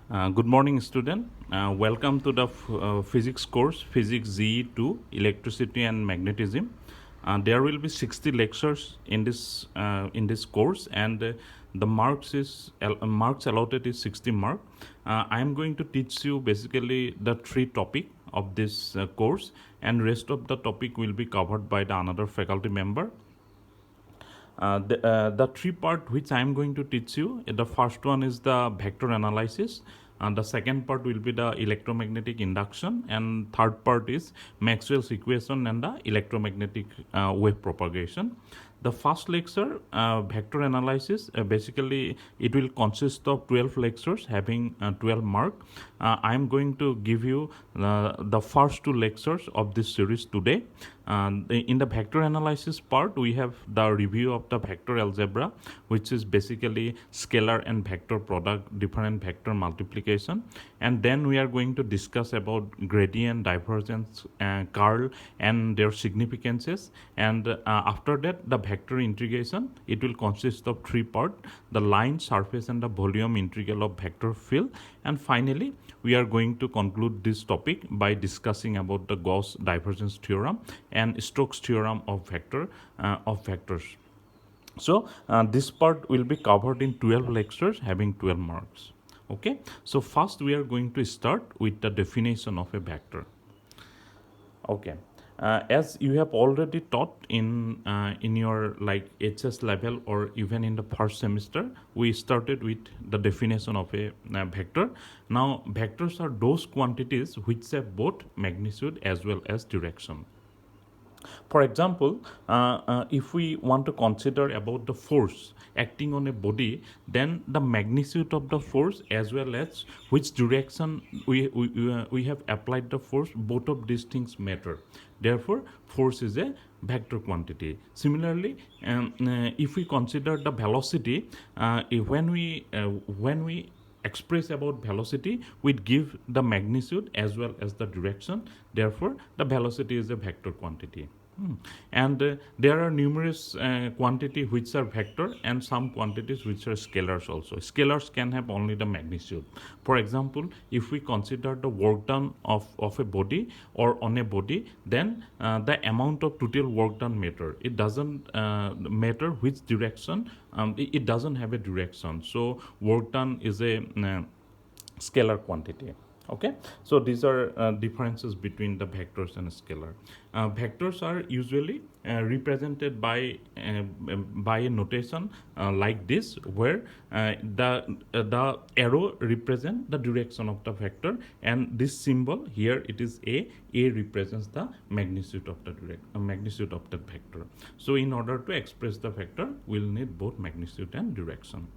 Good morning, student. Welcome to the physics course, Physics Z2, Electricity and Magnetism. There will be 60 lectures in this course, and the marks allotted is 60 mark. I am going to teach you basically the three topic of this course, and rest of the topic will be covered by the another faculty member. The three part which I am going to teach you, the first one is the vector analysis, and the second part will be the electromagnetic induction, and third part is Maxwell's equation and the electromagnetic wave propagation. The first lecture, vector analysis, basically it will consist of 12 lectures having 12 mark. I am going to give you the first two lectures of this series today. In the vector analysis part, we have the review of the vector algebra, which is basically scalar and vector product, different vector multiplication. And then we are going to discuss about gradient, divergence, curl, and their significances. And after that, the vector integration, it will consist of three parts: the line, surface, and the volume integral of vector field. And finally, we are going to conclude this topic by discussing about the Gauss divergence theorem and Stokes theorem of vectors. So this part will be covered in 12 lectures having 12 marks. Okay, so first we are going to start with the definition of a vector. Okay, as you have already taught in your like HS level or even in the first semester, we started with the definition of a vector. Now vectors are those quantities which have both magnitude as well as direction. For example, if we want to consider about the force acting on a body, then the magnitude of the force as well as which direction we have applied the force, both of these things matter. Therefore, force is a vector quantity. Similarly, if we consider the velocity, when we express about velocity, we give the magnitude as well as the direction. Therefore, the velocity is a vector quantity. And there are numerous quantity which are vector and some quantities which are scalars also. Scalars can have only the magnitude. For example, if we consider the work done of a body or on a body, then the amount of total work done matter. It doesn't matter which direction. It doesn't have a direction. So work done is a scalar quantity. Okay, so these are differences between the vectors and scalar. Vectors are usually represented by a notation like this, where the arrow represents the direction of the vector, and this symbol here, it is a represents the magnitude of the magnitude of the vector. So in order to express the vector, we'll need both magnitude and direction.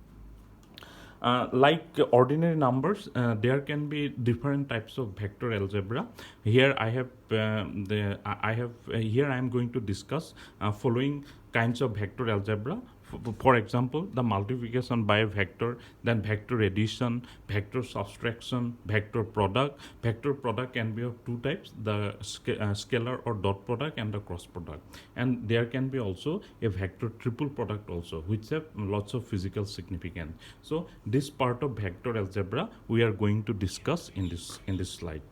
Like ordinary numbers, there can be different types of vector algebra. Here I have here I am going to discuss following kinds of vector algebra. For example, the multiplication by a vector, then vector addition, vector subtraction, vector product. Vector product can be of two types: the scalar or dot product and the cross product. And there can be also a vector triple product also, which have lots of physical significance. So this part of vector algebra we are going to discuss in this slide.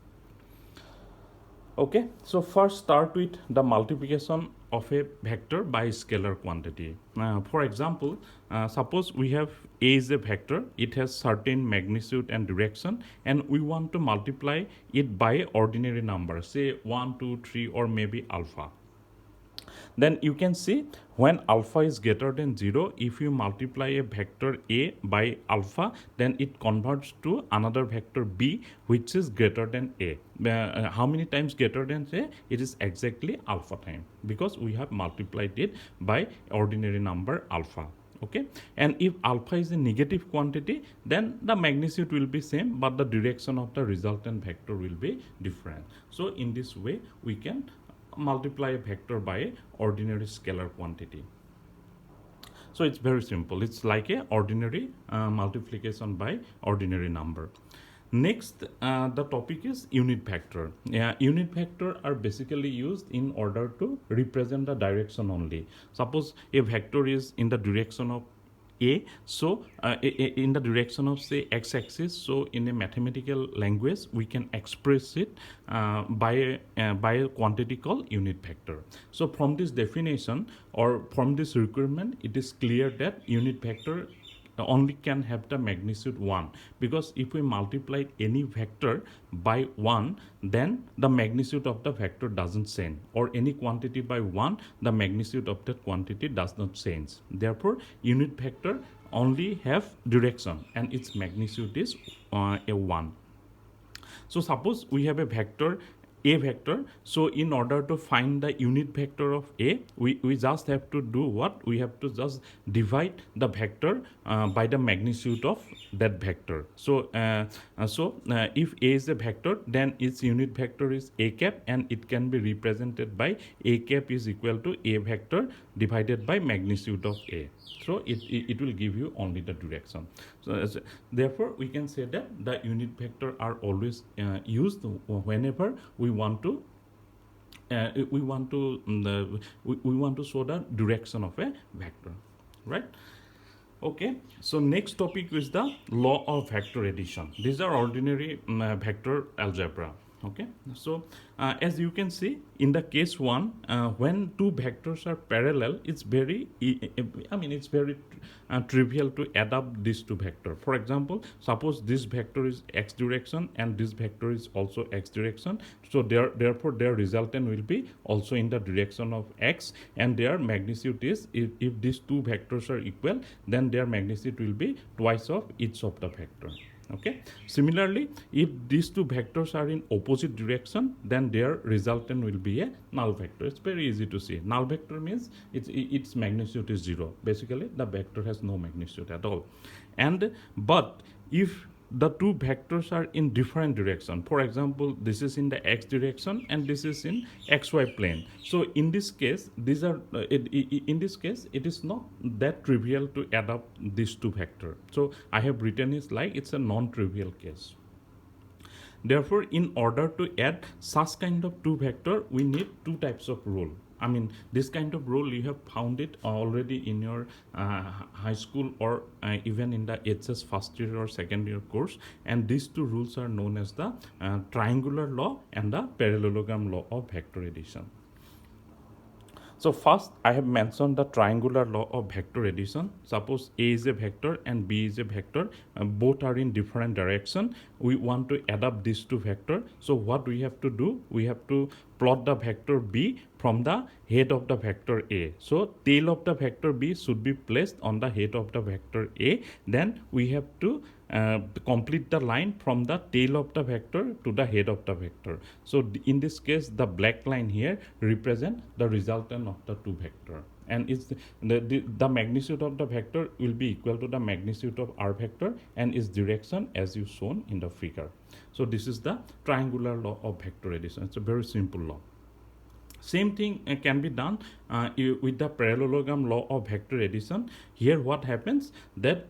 Okay, so first start with the multiplication of a vector by scalar quantity. For example, suppose we have A is a vector, it has certain magnitude and direction, and we want to multiply it by ordinary number, say 1, 2, 3, or maybe alpha. Then you can see when alpha is greater than 0, if you multiply a vector A by alpha, then it converts to another vector B which is greater than A. How many times greater than A? It is exactly alpha time, because we have multiplied it by ordinary number alpha. Okay, and if alpha is a negative quantity, then the magnitude will be same, but the direction of the resultant vector will be different. So in this way we can multiply a vector by ordinary scalar quantity. So it's very simple. It's like a ordinary multiplication by ordinary number. Next, the topic is unit vector. Unit vector are basically used in order to represent the direction only. Suppose a vector is in the direction of A. So in the direction of say x-axis, so in a mathematical language we can express it by a quantity called unit vector. So from this definition or from this requirement, it is clear that unit vector only can have the magnitude 1, because if we multiply any vector by 1, then the magnitude of the vector doesn't change, or any quantity by 1, the magnitude of that quantity does not change. Therefore unit vector only have direction and its magnitude is a 1. So suppose we have a vector a vector. So in order to find the unit vector of A, we just have to do what? We have to just divide the vector by the magnitude of that vector. So if A is a vector, then its unit vector is A cap, and it can be represented by A cap is equal to A vector divided by magnitude of A. So it will give you only the direction. So therefore we can say that the unit vector are always used whenever we want to show the direction of a vector, right? Okay, so next topic is the law of vector addition. These are ordinary vector algebra. Okay, so as you can see in the case 1, when two vectors are parallel, it's very trivial to add up these two vectors. For example, suppose this vector is x direction and this vector is also x direction, so therefore their resultant will be also in the direction of x, and their magnitude is, if these two vectors are equal, then their magnitude will be twice of each of the vector. Okay, similarly, if these two vectors are in opposite direction, then their resultant will be a null vector. It's very easy to see. Null vector means its magnitude is 0. Basically the vector has no magnitude at all. But if the two vectors are in different direction, for example, this is in the x direction and this is in xy plane, so in this case it is not that trivial to add up these two vectors. So I have written it like it's a non-trivial case. Therefore, in order to add such kind of two vector, we need two types of rule. I mean, this kind of rule you have found it already in your high school or even in the HS first year or second year course, and these two rules are known as the triangular law and the parallelogram law of vector addition. So first I have mentioned the triangular law of vector addition. Suppose A is a vector and B is a vector, both are in different direction. We want to add up these two vectors. So what we have to do? We have to plot the vector B from the head of the vector A. So tail of the vector B should be placed on the head of the vector A. Then we have to complete the line from the tail of the vector to the head of the vector. So in this case, the black line here represent the resultant of the two vector, and it's the magnitude of the vector will be equal to the magnitude of r vector and its direction as you shown in the figure. So this is the triangular law of vector addition. It's a very simple law. Same thing can be done with the parallelogram law of vector addition. Here what happens that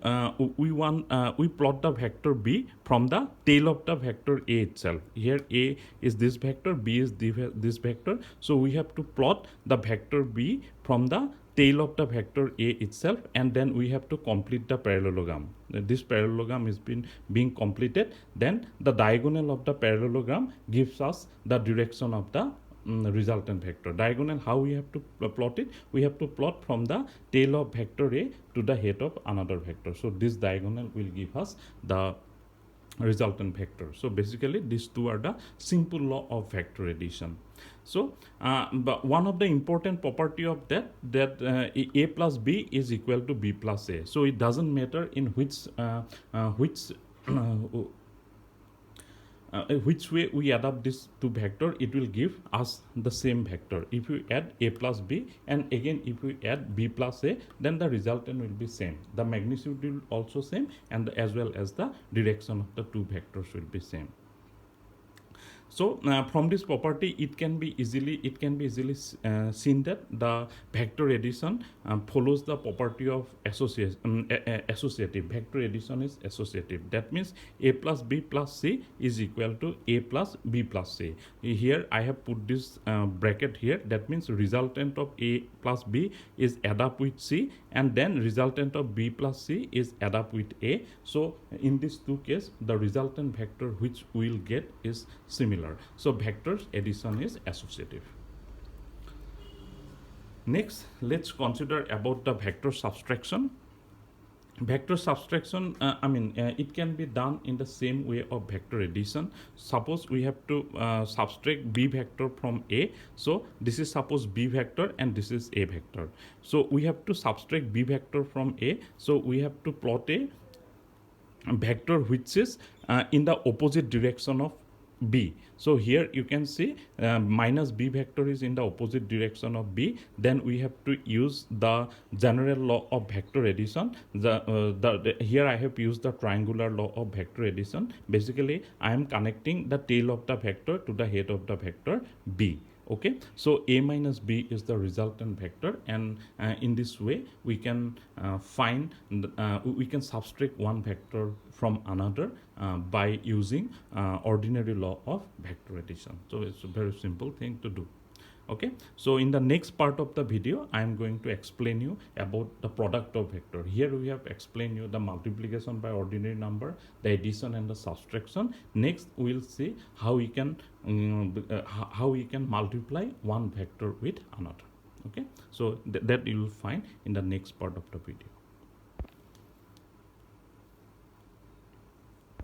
we plot the vector B from the tail of the vector A itself. Here A is this vector, B is this vector. So we have to plot the vector B from the tail of the vector A itself, and then we have to complete the parallelogram. This parallelogram is being completed. Then the diagonal of the parallelogram gives us the direction of the resultant vector. Diagonal, how we have to plot it? We have to plot from the tail of vector A to the head of another vector. So this diagonal will give us the resultant vector. So basically these two are the simple law of vector addition. So but one of the important property of that A plus B is equal to B plus A. So it doesn't matter in which way we add up these two vector, it will give us the same vector. If you add A plus B and again if we add B plus A, then the resultant will be same. The magnitude will also same, and as well as the direction of the two vectors will be same. So from this property, it can be easily seen that the vector addition follows the property of associative. Vector addition is associative. That means A plus B plus C is equal to A plus B plus C. Here I have put this bracket here. That means resultant of A plus B is add up with C, and then resultant of B plus C is add up with A. So in these two cases, the resultant vector which we will get is similar. So vectors addition is associative. Next, let's consider about the vector subtraction. Vector subtraction, it can be done in the same way of vector addition. Suppose we have to subtract B vector from A. So this is suppose B vector and this is A vector. So we have to subtract B vector from A. So we have to plot a vector which is in the opposite direction of B. So here you can see minus B vector is in the opposite direction of B. Then we have to use the general law of vector addition. Here I have used the triangular law of vector addition. Basically, I am connecting the tail of the vector to the head of the vector B. Okay, so A minus B is the resultant vector, and in this way we can we can subtract one vector from another by using ordinary law of vector addition. So it's a very simple thing to do. Okay, so in the next part of the video I am going to explain you about the product of vector. Here we have explained you the multiplication by ordinary number, the addition and the subtraction. Next we will see how we can multiply one vector with another. Okay, so that you will find in the next part of the video.